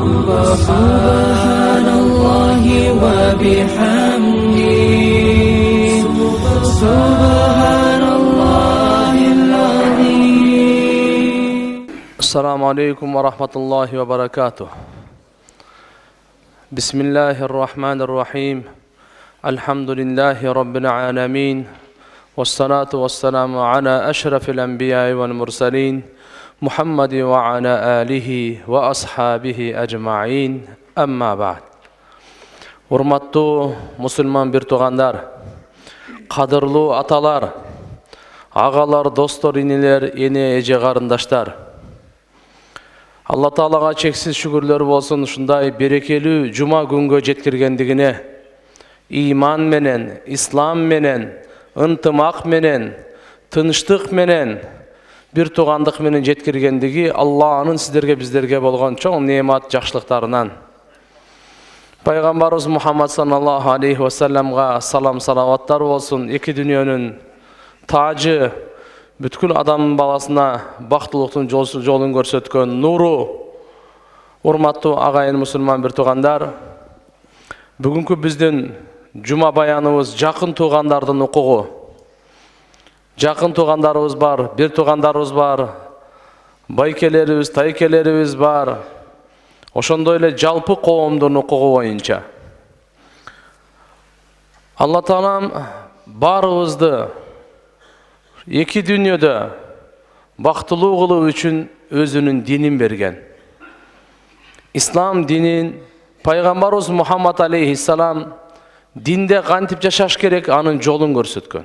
Subhanallahi wa bihamdihi. Subhanallahil azim. Assalamu alaikum wa rahmatullahi wa barakatuh. Bismillahirrahmanirrahim. Alhamdulillahi rabbil alamin. Wassalatu wassalamu ala ashrafil anbiya'i wal mursalin. Muhammad wa ala alihi wa ashabihi ajma'in. Amma ba'd. Урматтуу мусулман бир туугандар, кадырлуу аталар, агалар, достор, инелер, эне, эже, карындаштар. Алла Таалага чексиз шүгүрлөр болсун ушундай берекелүү жума күнгө жеткиргендигине, иман менен, ислам менен, ынтымак менен, тынчтык менен, бир туугандык менен жеткиргендиги Алланын сиздерге биздерге болгон чоң неемат жакшылыктарынан. Пайгамбарыбыз Мухаммад саллаллаху алейхи ва салламга салам салаваттар болсун. Эки дүйнөнүн тажы, бүткүл адам баласына бактылыктын жолун көрсөткөн нуру. Урматтуу агайын мусулман бир туугандар, бүгүнкү биздин жума баяныбыз жакын туугандардын укугу. Жакын туугандарыбыз бар, бир туугандарыбыз бар, байкелерибиз, тайкелерибиз бар. Ошондой эле жалпы коомдун укугу боюнча Алла Таалам баарыбызды эки дүйнөдө бактылуу кылуу үчүн өзүнүн динин берген. Ислам динин пайгамбарыбыз Мухаммад алейхиссалам динде кантип жашаш керек анын жолун көрсөткөн.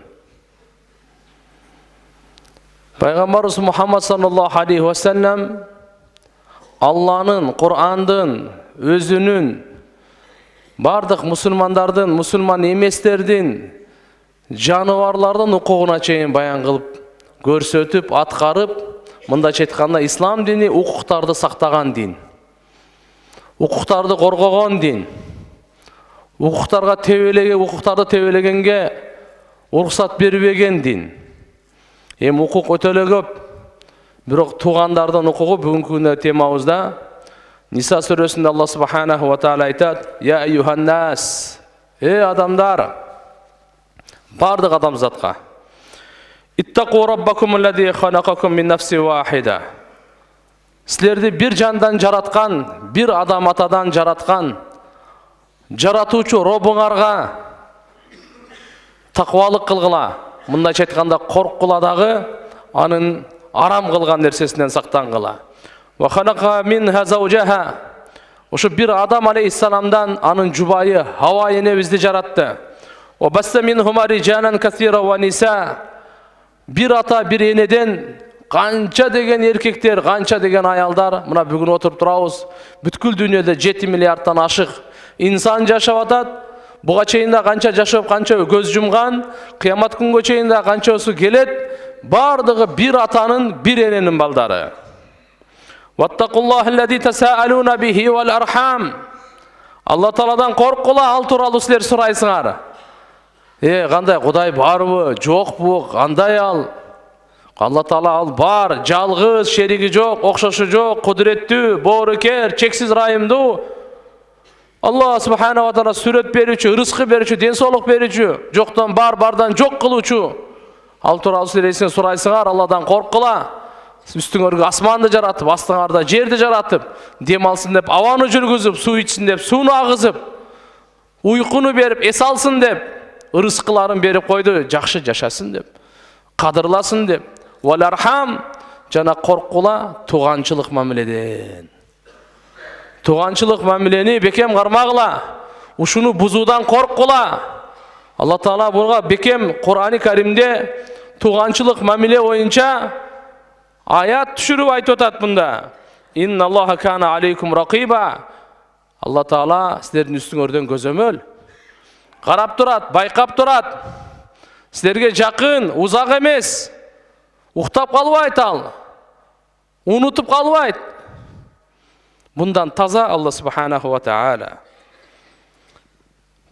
Пайгамбарыбыз Мухаммад саллаллаху алейхи ва саллам Алланын, Кур'андын, өзүнүн, бардык мусулмандардын, мусулман эместердин, жаныбарлардын укугуна чейин баян кылып, көрсөтүп, аткарып, мындайча айтканда ислам дини укуктарды сактаган дин. Укуктарды коргогон дин. Укуктарды тебелегенге уруксат бербеген дин. Эми укук өтө эле көп. Бирок туугандардын укугу бүгүнкү темабызда Ниса сүрөсүндө Алла субханаху ва таала айтат: "Я айюханнас, адамдар, бардык адамзатка. Иттақу раббакум аллази халакакум мин нафси вахида." Силерди бир жандан жараткан, бир адам атадан жараткан жаратуучу Робуңарга таквалык кылгыла. Мындайча айтканда корккула дагы анын арам кылган нерсесинен сактангыла. Ва халака минха заужаха. Ошо бир адам алейхиссаламдан анын жубайы Хава энебизди жаратты. Ва басса минхума риджалан касира ва ниса. Бир ата бир энеден канча деген эркектер, канча деген аялдар, мына бүгүн отуруп турабыз. Бүткүл дүйнөдө 7 миллиардтан ашык инсан жашап атат. Буга чейин да канча жашап, канча көз жумган, кыямат күнгө чейин да канчасы келет. Бардыгы бир атанын, бир эненин балдары. Ваттакуллахи аллази тасаалуна бихи вал архам. Алла Тааладан корккула, ал тууралуу силер сурайсыңар. Кандай Кудай барбы, жокпу, кандай ал? Алла Таала ал бар, жалгыз, шериги жок, окшошу жок, кудуреттүү, боорукер, чексиз райымдуу. Алла субханаху ва таала сүрөт берүүчү, рызкы берүүчү, ден соолук берүүчү, жоктон бар, бардан жок кылуучу. Ал тууралуу силер сурайсыңар, Алладан корккула. Үстүңөргө асманды жаратып, астыңарда жерди жаратып, дем алсын деп абаны жүргүзүп, суу ичсин деп сууну агызып, уйкуну берип, эс алсын деп, рызкыларын берип койду, жакшы жашасын деп, кадырласын деп. Вал архам, жана корккула тууганчылык мамиледен. Тууганчылык мамилени бекем кармагыла. Ушуну бузуудан корккула. Алла Таала буга бекем Кур'ани Каримде тууганчылык мамиле боюнча аят түшүрүп айтып атат мында. Инналлаха кана алейкум ракиба. Алла Таала силердин үстүңөрдөн көзөмөл карап турат, байкап турат. Силерге жакын, узак эмес. Уктап калбайт ал. Унутуп калбайт. Bundan таза Алла субханаху ва таала.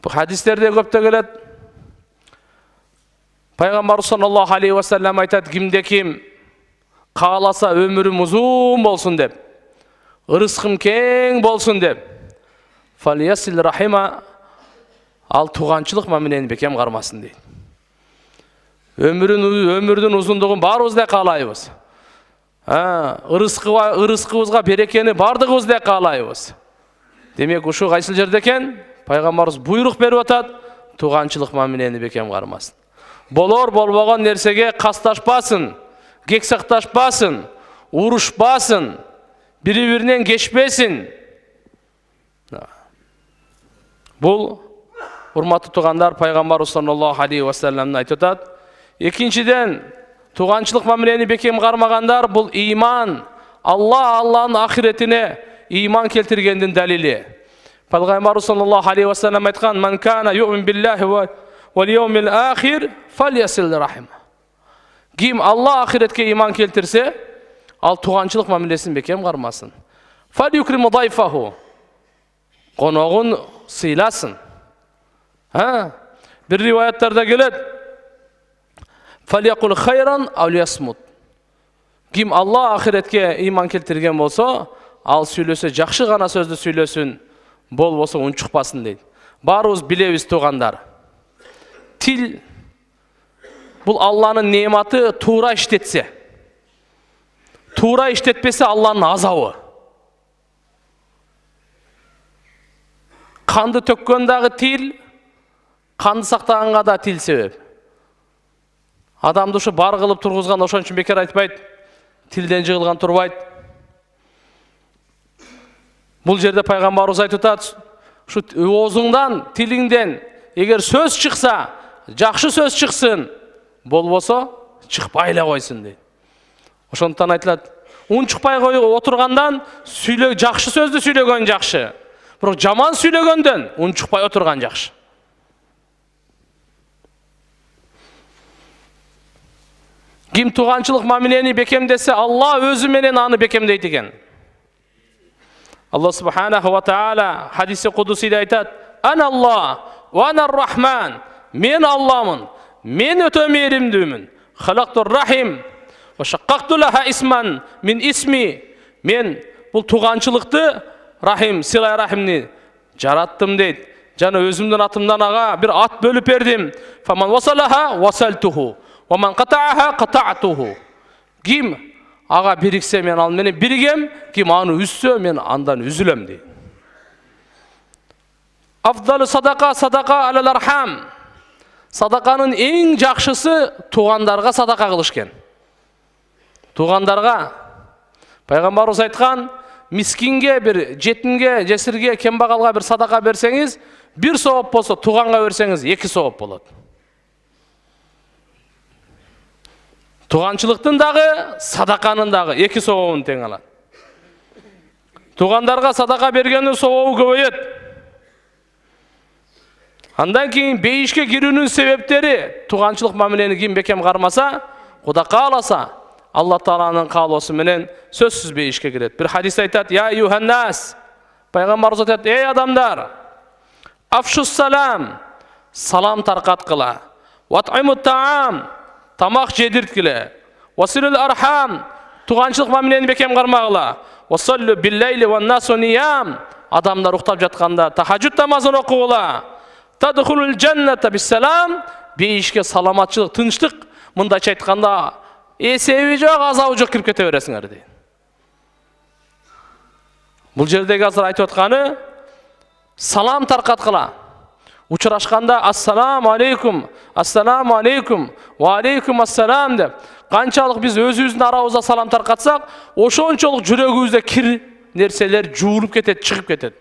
Бу хадистерде көптө келет. Пайгамбар саллаллаху алейхи ва саллям айтат: кимде ким кааласа өмүрүм узун болсун деп, ырыскым кең болсын деп. Фалиясил рахима, ал туғанчылық мамилени бекем кармасын дейт. Өмүрдүн узундугун баарыбыздай каалайбыз. Ырыскыбызга берекени бардыгыбыздай каалайбыз. Демек ушу кайсыл жерде экен? Пайгамбарыбыз буйрук берип атат, туғанчылык мамилени бекем кармасын. Болор болбогон нерсеге касташпасын, кек сакташпасын, урушпасын, бири-биринен кечпесин. Бул урматтуу туугандар, пайгамбарыбыз саллаллаху алейхи ва саллям айтып атат. Экинчиден, туғанчылык мамилени бекем кармагандар бул иман, Алланын ахиретине иман келтиргендин далили. Пайгамбарыбыз саллаллаху алейхи ва саллям айткан: "Ман кана юъмин биллахи вал яумил ахир фальясил рахим." Ким Алла ахиретке иман келтирсе, ал туғанчылык мамилесин бекем кармасын. Фалюкриму дайфаху, коногун сыйласын. Бир риваяттарда келет: "Фалякул хайран ау лиясмут." Ким Алла ахиретке иман келтирген болсо, ал сүйлөсө жакшы гана сөздү сүйлөсүн, болбосо унчукпасын дейт. Баарыбыз билебиз туугандар. Тил бул Алланын неаматы, туура иштетсе. Туура иштетпесе Алланын азабы. Канды төккөн дагы тил, канды сактаганга да тил себеп. Адамды ушу бар кылып тургузган, ошон үчүн бекер айтпайт, тилден жыгылган турбайт. Бул жерде пайгамбарыбыз айтып атат, ушу оозуңдан, тилиңден эгер сөз чыкса, жакшы сөз чыксын, болбосо чыкпай эле койсун дейт. Ошондон айтылат, унчукпай отургандан жакшы сөздү сүйлөгөн жакшы. Бирок жаман сүйлөгөндөн унчукпай отурган жакшы. Ким туғанчылык мамилени бекемдесе, Алла өзү менен аны бекемдейт экен. Алла субханаху ва таала хадиси кудусиде айтат: "Ана Алла ва ана ар-Рахман." Мен Алламын, мен өтө мээримдүүмүн. Халактур рахим ва шаккакту лаха исман мин исми. Мен бул туғанчылыкты, рахим, силай рахимни жараттым дейт. Жана өзүмдүн атымдан ага бир ат бөлүп бердим. Фаман васалаха васалтуху. Ваман катааха катаатуху. Ким ага бириксе, мен ал менен биригем, ким аны үзсө, мен андан үзүлөм дейт. Афдалу садака садака алал архам. Садаканын эң жакшысы туугандарга садака кылыш экен. Туугандарга пайгамбарыбыз айткан, мискинге, бир жетимге, жесирге, кембагалга бир садака берсеңиз, бир сооп болсо, тууганга берсеңиз 2 сооп болот. Туғанчылықтың дағы, садақаның дағы 2 сообун тең алат. Туғандарга садака бергенин сообу көбөйөт. Андан кийин бейишке кирүүнүн себептери, туғанчылык мамилени ким бекем кармаса, Куда кааласа, Алла Тааланын каалоосу менен сөзсүз бейишке кирет. Бир хадис айтат: "Я юханнас", пайгамбарыбыз айтат: "Эй адамдар, афшус салам, салам таркаткыла. Ват'имут таам, тамак жедирткиле. Василул архам, туғанчылык мамилени бекем кармагыла. Васаллу биллайли ван насу ниям, адамдар уктап жатканда тахажжуд намазын окугула. Тадхулул джанната биссалам, бейишке саламатчылык, тынчтык, мындайча айтканда эсеби жок, азабы жок кирип кете бересиңер" дейт. Бул жердеги азыр айтып атканы салам таркаткыла. Учурашканда ассаламу алейкум, ассаламу алейкум, ва алейкум ассалам деп канчалык биз өзүбүздүн арабызда салам таркатсак, ошончолук жүрөгүбүздө кир нерселер жуулуп кетет, чыгып кетет.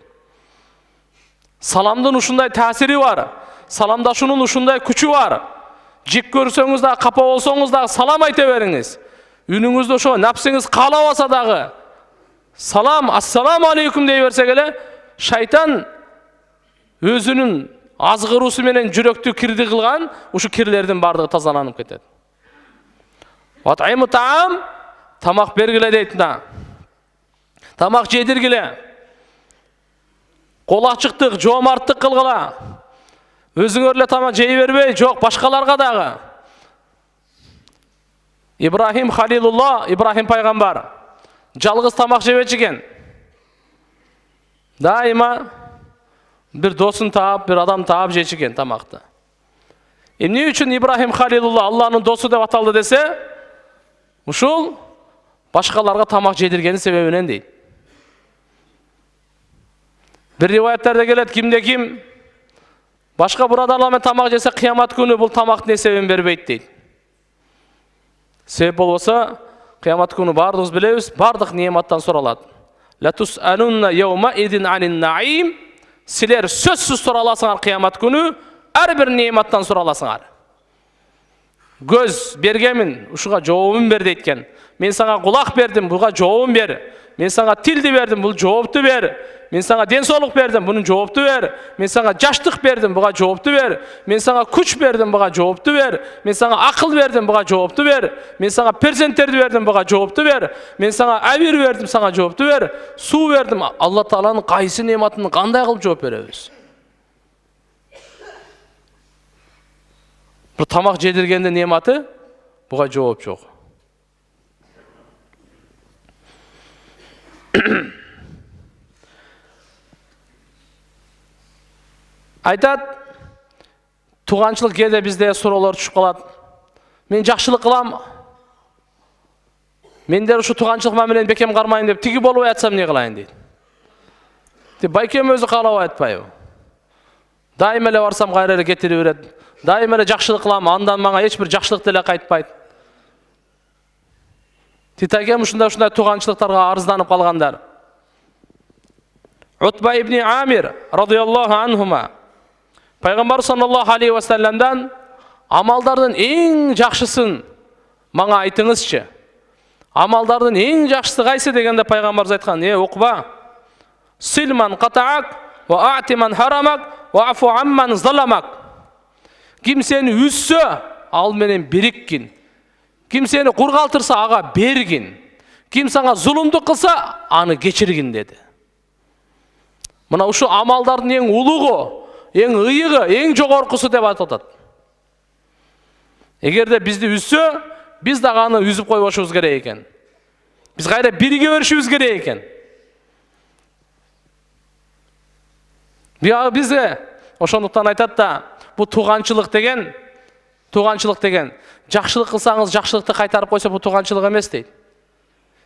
Саламдын ушундай таасири бар. Саламдашуунун ушундай күчү бар. Жек көрсөңүз да, капа болсоңуз да салам айта бериңиз. Үнүңүздө ошо напсыңыз каалабаса дагы салам, ассаламу алейкум дей берсе эле, шайтан өзүнүн азгыруусу менен жүрөктү кирди кылган, ушу кирлердин бардыгы тазаланып кетет. Ват'имут таам, тамак бергиле дейт да. Тамак жедиргиле. Кол ачыктык, жоомарттык кылгыла. Өзүңөр эле тамак жей бербей, жок башкаларга дагы. Ибрахим Халилулла, Ибрахим пайгамбар жалгыз тамак жебечи экен. дайыма bir dosun taap, bir adam taap жечикен тамақты. Эмне үчүн Ибрахим Халилулла Аллахнын досу деп аталды десе, ушул башкаларга тамак жедиргени себебинен дейт. Bir rivayetlerde келет, кимде ким башка бураданлар менен тамак жесе кыямат күнү бул тамактын эсебин бербейт дейт. Себеп болбосо кыямат күнү бардыгыбыз билебиз, бардык неематтан суралат. Ла тусалунна яума идин анин наим. Силер сөзсүз сураласыңар кыямат күнү, ар бир неематтан сураласыңар. Көз бергенмин, ушуга жообун бер дейт. Мен сага кулак бердим, буга жообун бер. Мен сага тилди бердим, бул жоопту бер. Мен сага ден соолук бердим, бунун жоопту бер. Мен сага жаштык бердим, буга жоопту бер. Мен сага күч бердим, буга жоопту бер. Мен сага акыл бердим, буга жоопту бер. Мен сага перзенттерди бердим, буга жоопту бер. Мен сага авир бердим, сага жоопту бер. Суу бердим. Алла Тааланын кайсы неематын кандай кылып жооп беребиз? Бул тамак жедиргендин неематы буга жооп жок. Айтат, туганчылык кээде бизде суроолор түшүп калат. Мен жакшылык кылам. Мендер ушу туганчылык мамилени бекем кармайын деп, тиги болуп атсам не кылайын дейт. Байкем өзү каалап атпайбы? Дайыма эле барсам кайра эле кетирип берет. Дайыма эле жакшылык кылам, андан мага эч бир жакшылык деле кайтпайт. Титакем ушундай туганчылыктарга арызданып калгандар. Утба ибн Амир радияллаху анхума Пайгамбар саллаллаху алейхи ва салламдан амалдардын эң жакшысын мага айтыңызчы. Амалдардын эң жакшысы кайсы дегенде Пайгамбарыбыз айткан: Уқба, силман катаак ва а'тиман харамак ва афу амман заламак. Ким сени үзсө, ал менен бириккин. Ким сени кургалтырса, ага бергин. Ким сага зулумдук кылса, аны кечиргин деди. Мына ушу амалдардын эң улугу, эң ыйыгы, эң жогоркусу деп аталат. Эгерде бизди үзсө, биз дагы аны үзүп койбошубуз керек экен. Биз кайра бириге беришибиз керек экен. Бизге ошондуктан айтат да, бул туганчылык деген жакшылык кылсаңыз жакшылыкты кайтарып койсо бул туганчылык эмес дейт.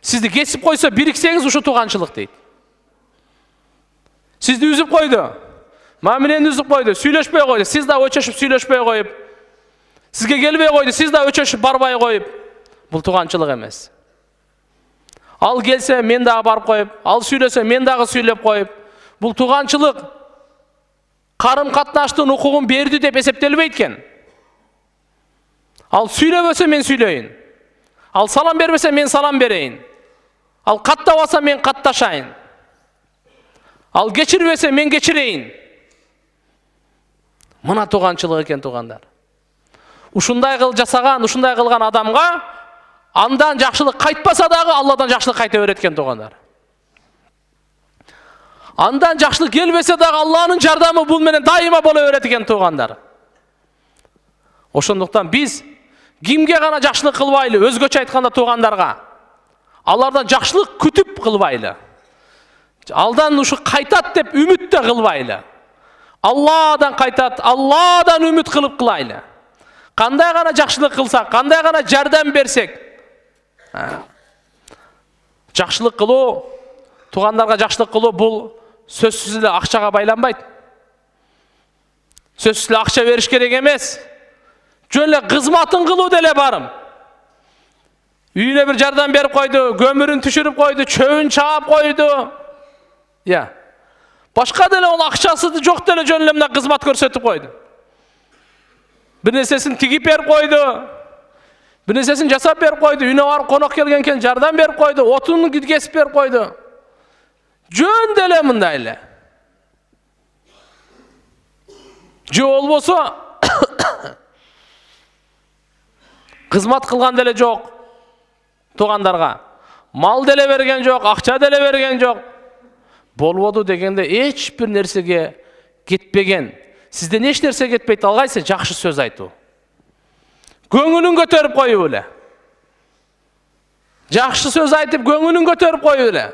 Сизди кесип койсо бириксеңиз ушу туганчылык дейт. Сизди үзүп койду, мамилени үзүп койду, сүйлөшпөй койду, сиз да өчөшүп сүйлөшпөй коюп, сизге келбей койду, сиз да өчөшүп барбай коюп, бул туганчылык эмес. Ал келсе мен дагы барып коюп, ал сүйлөсө мен дагы сүйлөп коюп, бул туганчылык карым катнаштын укугун берди деп эсептелбейт экен. Ал сүйлөбөсө мен сүйлөйүн. Ал салам бербесе мен салам берейин. Ал каттабаса мен катташайын. Ал кечирбесе мен кечирейин. Мына туганчылык экен, тугандар. Ушундай кыл жасаган, ушундай кылган адамга андан жакшылык кайтпаса дагы Алладан жакшылык кайта берет экен, тугандар. Андан жакшылык келбесе дагы Алланын жардамы бул менен дайыма боло берет экен, тугандар. Ошондуктан биз кимге гана жакшылык кылбайлы, өзгөчө айтканда тугандарга, алардан жакшылык күтүп кылбайлы. Алдан ушу кайтат деп үмүт да кылбайлы. Алладан кайтат, Алладан үмүт кылып кылайлы. Кандай гана жакшылык кылсак, кандай гана жардам берсек, жакшылык кылуу, тугандарга жакшылык кылуу бул сөзсүз эле акчага байланбайт. Сөзсүз эле акча бериш керек эмес. Жөн эле кызматын кылуу деле барым. Үйүнө бир жардам берип койду, көмүрүн түшүрүп койду, чөбүн чаап койду. Башка деле ол акчасы жок деле жөн эле мына кызмат көрсөтүп койду. Бир нерсесин тигип берип койду. Бир нерсесин жасап берип койду. Үйүнө барып конок келген экен, жардам берип койду, отун кесип берип койду. Жөн деле мындай эле. Же болбосо кызмат кылган деле жок. Тугандарга мал деле берген жок, акча деле берген жок. Болбоду дегенде эч бир нерсеге кетпеген. Сизден эч нерсе кетпейт, алгайсы жакшы сөз айтуу. Көңүлүн көтөрүп коюп эле. Жакшы сөз айтып көңүлүн көтөрүп коюп эле.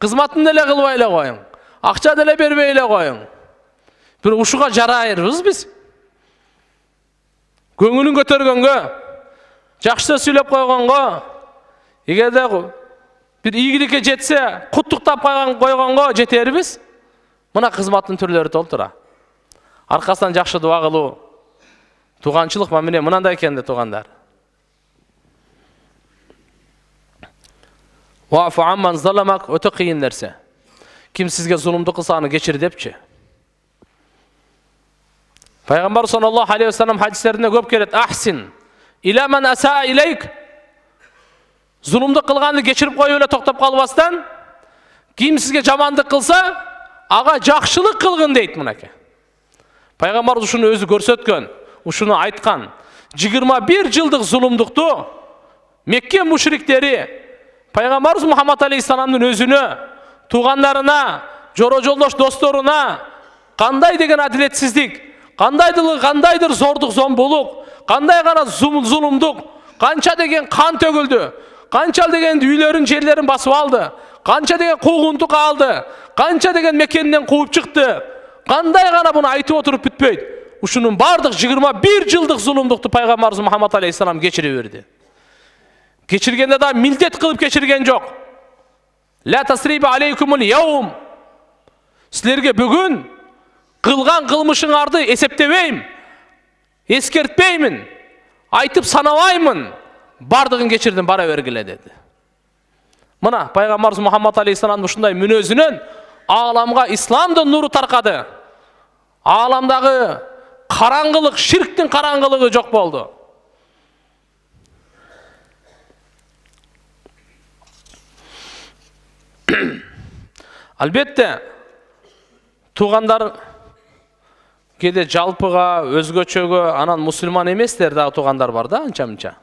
Кызматын деле кылбай эле коюң. Акча деле бербей эле коюң. Бир ушуга жарайбыз биз. Көңүлүн көтөргөнгө, жакшы сүйлөп койгонго, эгерде бир ийгиликке жетсе, куттуктап койгонго жетербиз. Мына кызматтын түрлөрү толтура. Аркасынан жакшы дуа кылуу, туганчылык мамиле мынандай экен да тугандар. Вафу амман заламак өтө кыйын нерсе. Ким сизге зулумду кылса аны кечир депчи. Пайгамбар саллаллаху алейхи ва саллям хадистеринде көп келет. Ахсин иля ман асаа илейк. Зулумду кылганды кечирип коюп эле токтоп калбастан, ким сизге жамандык кылса, ага жакшылык кылгын дейт мынакей. Пайгамбар ушуну өзү көрсөткөн, ушуну айткан. 21 жылдык зулумдукту Мекке мушриктери Пайгамбарыбыз Мухаммад алейхиссаламдын өзүнө, тугандарына, жора жолдош досторуна кандай деген адилетсиздик, кандайдыр зордук, зомбулук, кандай гана зулумдук, канча деген кан төгүлдү, канча деген үйлөрүн, жерлерин басып алды, канча деген куугунтук алды, канча деген мекенден кууп чыкты, кандай гана буну айтып отуруп бүтпөйт. Ушунун бардык 21 жылдык зулумдукту Пайгамбарыбыз Мухаммад алейхиссалам кечире берди. Кечиргенде да милдет кылып кечирген жок. Ла тасриба алейкумул яум. Силерге бүгүн кылган кылмышыңарды эсептебейм, эскертпеймин, айтып санабаймын, бардыгын кечирдим, бара бергиле деди. Мына Пайгамбарыбыз Мухаммад алейхиссалам ушундай мүнөзүнөн ааламга исламдын нуру таркады. Ааламдагы караңгылык, ширктин караңгылыгы жок болду. Албетте, тугандар кеде жалпыга, өзгөчөгө, анан мусулман эместер дагы тугандар бар да, анча-мынча.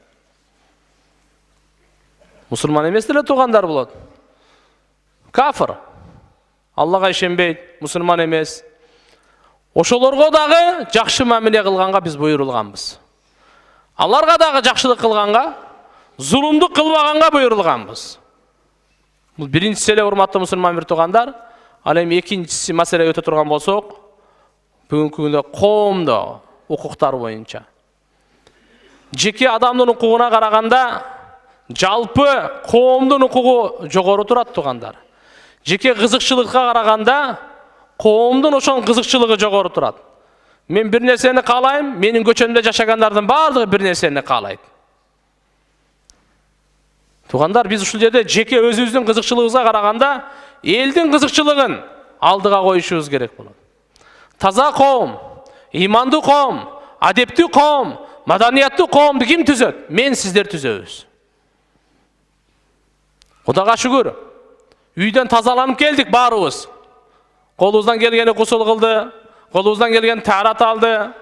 Мусулман эмес деле тугандар болот. Кафир, Аллага ишенбейт, мусулман эмес. Ошолорго дагы жакшы мамиле кылганга биз буйрулганбыз. Аларга дагы жакшылык кылганга, зулумдук кылбаганга буйрулганбыз. Бул биринчиси эле урматтуу мусулман бир тугандар. Ал эми экинчиси маселе өтө турган болсок, бүгүнкү күндө коомдо укуктар боюнча. Жеке адамдын укугуна караганда жалпы коомдун укугу жогору турат тугандар. Жеке кызыкчылыкка караганда коомдун ошон кызыкчылыгы жогору турат. Мен бир нерсени каалайм, менин көчөмдө жашагандардын баардыгы бир нерсени каалайт. Тугандар, биз ушул жерде жеке өзүбүздүн кызыкчылыгыбызга караганда элдин кызыкчылыгын алдыга коюшубуз керек болот. Таза коом, имандуу коом, адептүү коом, маданияттуу коомду ким түзөт? Мен, сиздер түзөбүз. Кудайга шүгүр. Үйдөн тазаланып келдик баарыбыз. Колубуздан келгени кусул кылды, колубуздан келген таарат алды,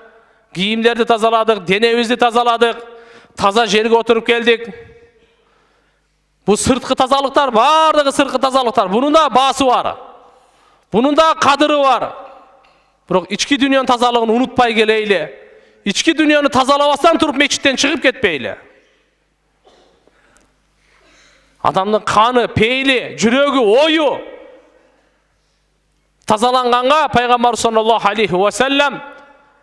кийимдерди тазаладык, денебизди тазаладык, таза жерге отуруп келдик. Бу сырткы тазалыктар, бардыгы сырткы тазалыктар. Бунун да баасы бар. Бунун да кадыры бар. Бирок ички дүйнөнүн тазалыгын унутпай келейли. Ички дүйнөнү тазалабастан туруп мечиттен чыгып кетпейли. Адамдын каны, пейли, жүрөгү, ою тазаланганга Пайгамбар саллаллаху алейхи ва саллям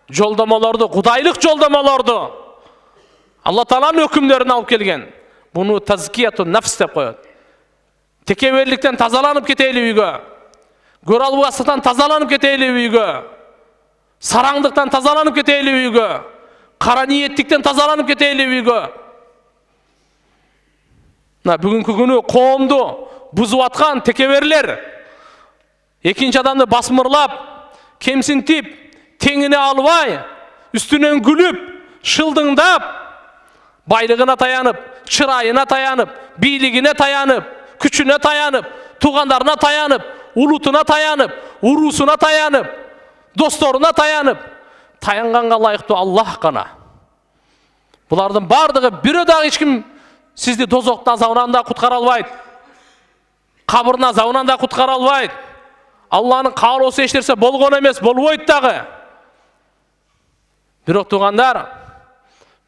жолдомолорду, кудайлык жолдомолорду, Алла Тааланын өкүмдөрүн алып келген. Буну тазкияту нафс деп коет. Текеберликтен тазаланып кетейли үйгө. Көр албастыктан тазаланып кетейли үйгө. Сараңдыктан тазаланып кетейли үйгө. Кара ниеттиктен тазаланып кетейли үйгө. Бүгүнкү күнү коомду бузуп аткан текеберлер экинчи адамды басмырлап, кемсинтип, теңине албай, үстүнөн күлүп, шылдыңдап, байлыгына таянып, чырайына таянып, бийлигине таянып, күчүнө таянып, тугандарына таянып, улутуна таянып, урусуна таянып, досторуна таянып, таянганга ылайыктуу Аллах гана. Булардын бардыгы бирөө дагы эч ким сизди дозоктун азабынан да куткара албайт. Кабырдын азабынан да куткара албайт. Алланын каалоосу эч нерсе болгон эмес, болбойт дагы. Бирок тугандар,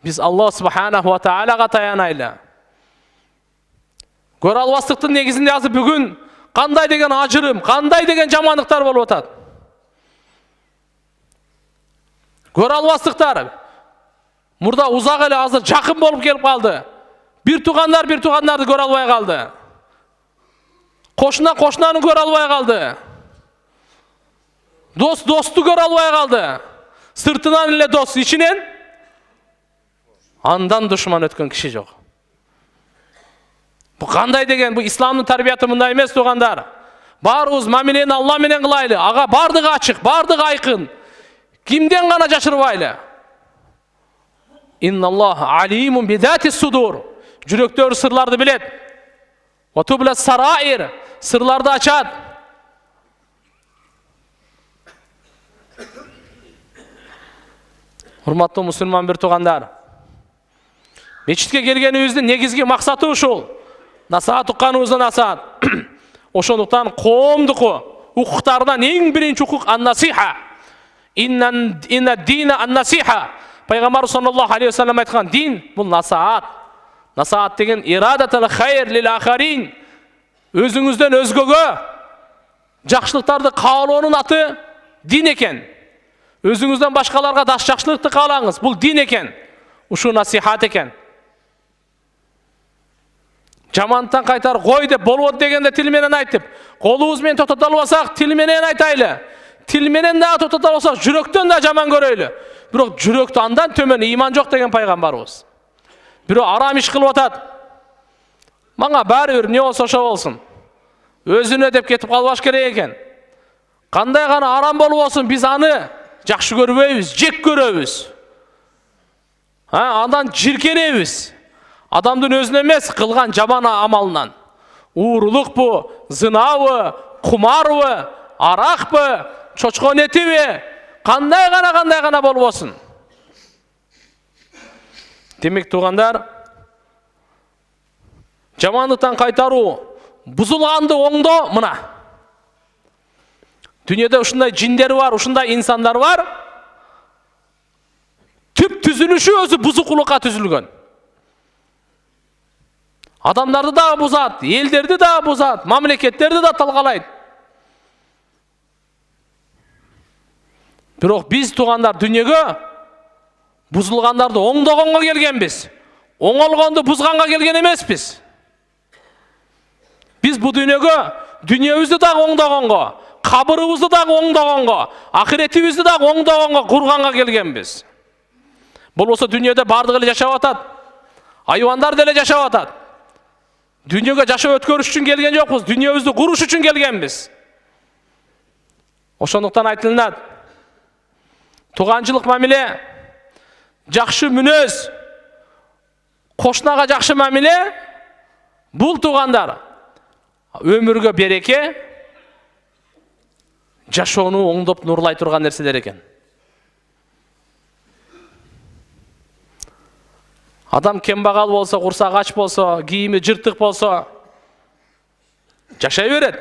биз Аллах субханаху ва тааляга таянайлы. Көр албастыктын негизинде азыр бүгүн кандай деген ажырым, кандай деген жамандыктар болуп атат. Көрө албастыктар. Мурда узак эле азыр жакын болуп келип калды. Бир туугандарды көрө албай калды. Кошуна кошунаны көрө албай калды. Дос досту көрө албай калды. Сыртынан эле дос, ичинен андан душман өткөн киши жок. Бу кандай деген, бу исламдын тарбияты мындай эмес туугандар. Баарыбыз мамилени Алла менен кылайлы. Ага бардыгы ачык, бардыгы айкын. Кимден гана жашырбайлы. Инналлах алимун бидати судур. Жүрөктөр сырларды билет. Ва тубла сараир, сырларды ачат. Урматтуу мусулман бир туугандар. Мечитке келгенибиздин негизги максаты ушул. Насаат укканыбыздан насаат. Ошондуктан коомдуку укуктарынан эң биринчи укук ан-насиха. Инна дина ан-насиха. Пайгамбар саллаллаху алейхи ва саллям айткан дин бул насаат. Насаат деген ирадатул хайр лил ахарин. Өзүңүздөн өзгөгө жакшылыктарды каалоонун аты дин экен. Өзүңүздөн башкаларга даш жакшылыкты каалаңыз. Бул дин экен. Ушу насихат экен. Жамандыктан кайтар кой деп болбойт дегенде тил менен айтып, колубуз менен токтото албасак тил менен айтайлы. Тил менен да токтото албасак жүрөктөн да жаман көрөйлү. Бирок жүрөктө андан төмөн ыйман жок деген пайгамбарыбыз. Бирөө арам иш кылып атат. Мага баары бир не болсо ошо болсун. Өзүнө деп кетип калбаш керек экен. Кандай гана арам болуп болсун, биз аны жакшы көрбөйбүз, жек көрөбүз. Андан жиркенебиз. Адамдын өзүнө эмес, кылган жаман амалынан. Уурулукпу, зынабы, кумарбы, аракпы, чочкон этиби, кандай гана болуп болсун. Демек туугандар, жамандыктан кайтаруу, бузулганды оңдоо мына. Дүйнөдө ушундай жиндер бар, ушундай инсандар бар. Түп түзүлүшү өзү бузукулукка түзүлгөн. Адамдарды да бузат, элдерди да бузат, мамлекеттерди да талкалайт. Бирок биз туугандар дүйнөгө бузулгандарды оңдогонго келгенбиз. Оңолгонду бузганга келген эмеспиз. Биз бу дүйнөгө дүйнөбүздү дагы оңдогонго, кабырыбызды дагы оңдогонго, ахиретибизди дагы оңдогонго, курганга келгенбиз. Болбосо дүйнөдө бардыгы эле жашап атат. Айвандар деле жашап атат. Дүйнөгө жашап өткөрүш үчүн келген жокпуз, дүйнөбүздү куруш үчүн келгенбиз. Ошондуктан айтылат, туганчылык мамиле, жакшы мүнөз, кошунага жакшы мамиле, бул туугандар өмүргө береке, жашоону оңдоп нурлай турган нерселер экен. Адам кембагал болсо, курсак ач болсо, кийими жыртык болсо, жашай берет.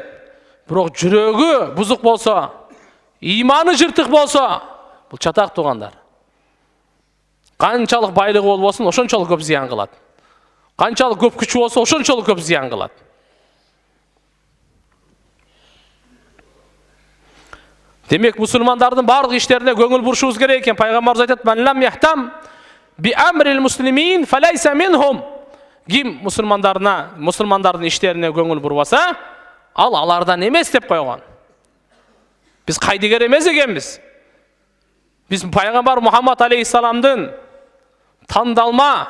Бирок жүрөгү бузук болсо, ыйманы жыртык болсо, бул чатак туугандар. Канчалык байлыгы болбосун, ошончолук көп зыян кылат. Канчалык көп күчү болсо, ошончолук көп зыян кылат. Демек, мусулмандардын барлык иштерине көңүл бурушубуз керек экен. Пайгамбарыбыз айтат: "Ман лам яхтам би амрил муслимин фалайса минхум." Ким мусулмандардын иштерине көңүл бурбаса, ал алардан эмес деп койгон. Биз кайдыгер эмес экенбиз. Биз пайгамбар Мухаммад алейхиссаламдын тандалма,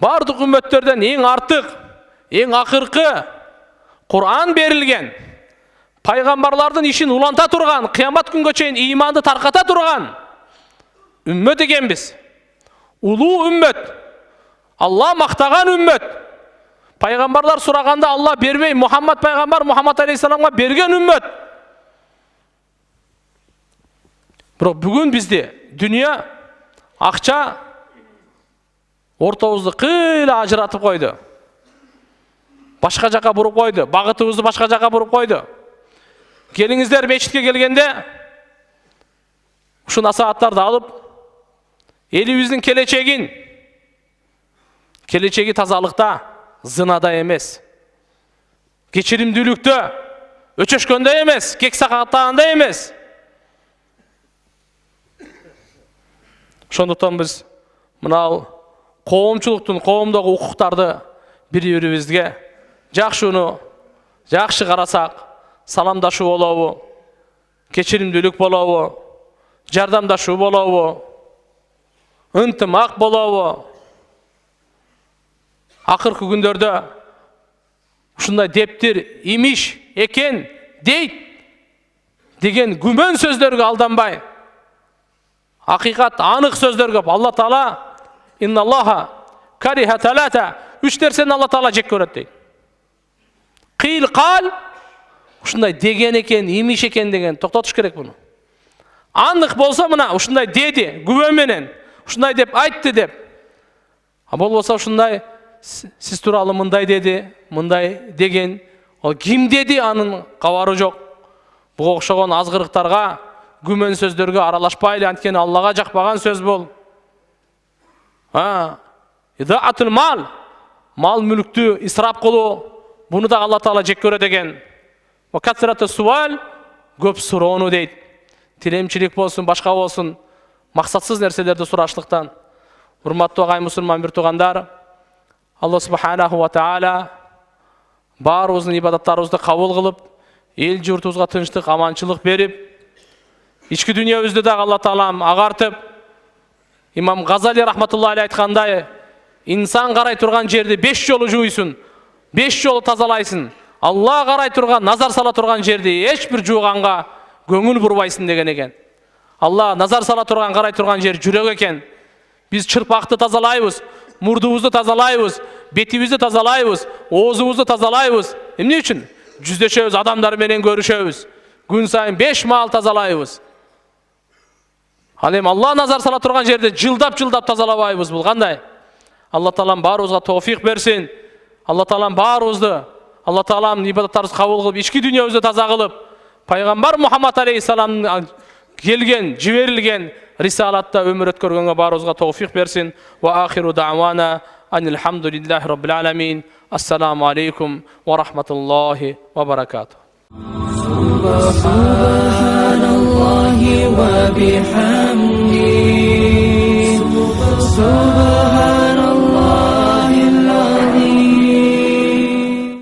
бардык үммөттөрдөн эң артык, эң акыркы Кур'ан берилген, пайгамбарлардын ишин уланта турган, кыямат күнгө чейин ыйманды тарката турган үммөт экенбиз. Улуу үммөт, Алла мактаган үммөт. Пайгамбарлар сураганда Алла бербей, Мухаммад пайгамбар Мухаммад алейхиссаламга берген үммөт. Бирок бүгүн бизде дүнүйө, акча ортобузду кыйла ажыратып койду. Башка жака буруп койду, багытыбызды башка жака буруп койду. Келиңиздер мечитке келгенде ушу насааттарды алып, элибиздин келечеги тазалыкта, зынада эмес. кечиримдүүлүктө, өчөшкөндө эмес, кек сакаттаганда эмес. Ошондуктан биз мына коомчулуктун, коомдогу укуктарды бири-бирибизге жакшы карасак, саламдашуу болобу, кечиримдүүлүк болобу, жардамдашуу болобу, ынтымак болобу. Акыркы күндөрдө ушундай дептир, имиш экен дейт деген күмөн сөздөргө алданбай, акыйкат анык сөздөр көп. Алла Таала инналлаха кариха талата, 3 нерсени Алла Таала жек көрөт дейт. Кыйл кал, ушундай деген экен, имиш экен деген токтотуш керек буну. Анык болсо мына ушундай деди, күбө менен, ушундай деп айтты деп. А болбосо ушундай сиз тууралуу мындай деди, мындай деген, ал ким деди, анын кабары жок. Буга окшогон азгырыктарга, күмөн сөздөргө аралашпайлы, анткени Аллага жакпаган сөз бул. Идаатул мал, мал мүлктү исрап кылуу, буну да Алла Таала жек көрөт экен. Ва касрату суал, көп суроону дейт. Тилемчилик болсун, башка болсун, максатсыз нерселерди сураштыктан. Урматтуу агай мусулман бир туугандар, Алла субханаху ва таала баарыбыздын ибадаттарыбызды кабыл кылып, эл журтубузга тынчтык, аманчылык берип, ички дүйнөбүздү да Алла Таалам агартып, Имам Газали рахматуллахи алейхи айткандай, инсан карай турган жерди 5 жолу жууйсуң, 5 жолу тазалайсың. Алла карай турган, назар сала турган жерди эч бир жууганга көңүл бурбайсың деген экен. Алла назар сала турган, карай турган жер жүрөк экен. Биз чырпакты тазалайбыз, мурдубузду тазалайбыз, бетибизди тазалайбыз, оозубузду тазалайбыз. Эмне үчүн? Жүздөшөбүз, адамдар менен көрүшөбүз. Күн сайын 5 маал тазалайбыз. Ал эми Алла назар сала турган жерде жылдап тазалабайбыз. Бул кандай? Алла Таалам баарыбызга тоофик берсин. Алла Таалам баарыбызды, Алла Таалам ибадаттарыбызды кабыл кылып, ички дүйнөбүздү таза кылып, пайгамбар Мухаммад алейхиссаламдын келген, жиберилген рисалатта өмүр өткөргөнгө баарыбызга тоофик берсин. Ва ахиру даъвана анил хамдулиллахи rabbil alamin. Ассаламу алейкум ва рахматуллахи ва баракатух. Subhanallah wa bihamdihi